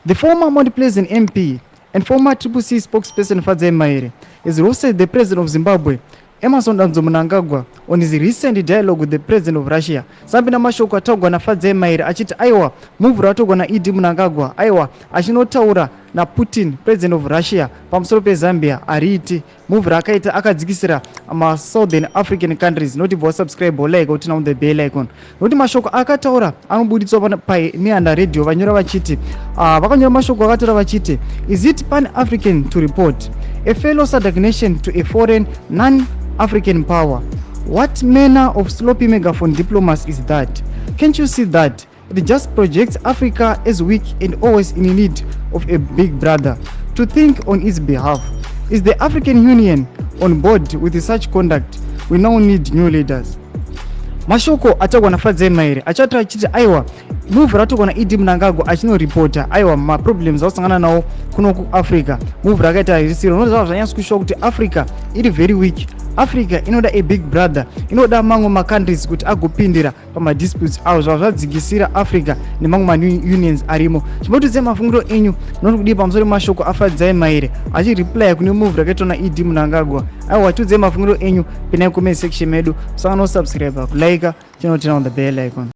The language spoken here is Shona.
The former Mount Pleasant MP and former CCC spokesperson Fadzayi Maire has roasted the president of Zimbabwe, Mnangagwa, on his recent dialogue with the president of Russia. Sambina mashoko ataugwa na Fadzayi Maire achiti aiwa move ratogwa na Mnangagwa aiwa achinotaura na Putin, president of Russia, pamusoro peZambia ariti move rakaita akadzikisira Southern African countries. Noti bva subscribe like kuti na on the bell icon. Noti mashoko akataura anobuditswa neanda radio vanyora vachiti vakanyora mashoko akataura vachiti, is it pan-African to report a fellow Sabc nation to a foreign non-African power? What manner of sloppy megaphone diplomacy is that? Can't you see that it just projects Africa as weak and always in need of a big brother to think on its behalf? Is the African Union on board with such conduct? We now need new leaders. Mashoko atagwa na Fadzayi Maire achati achiti aiwa move ratogwa na Mnangagwa achinoripota aiwa ma problems ausangana nawo kuno ku Africa. Move rakaita risiro nozva zvanyasa kushowa kuti Africa iri very weak. Africa inoda a big brother, inoda mamwe ma countries kuti agopindira pama disputes awo zvadzikisira Africa nemamwe ma unions arimo. Chimotidze mafungiro enyu nokudi pamusoro mashoko aFadzayi Maire achireply kune move rakaitwa na Mnangagwa. Aiwa tudze mafungiro enyu pina comment section medu. Sanga no subscribe, like, channel on the bell icon.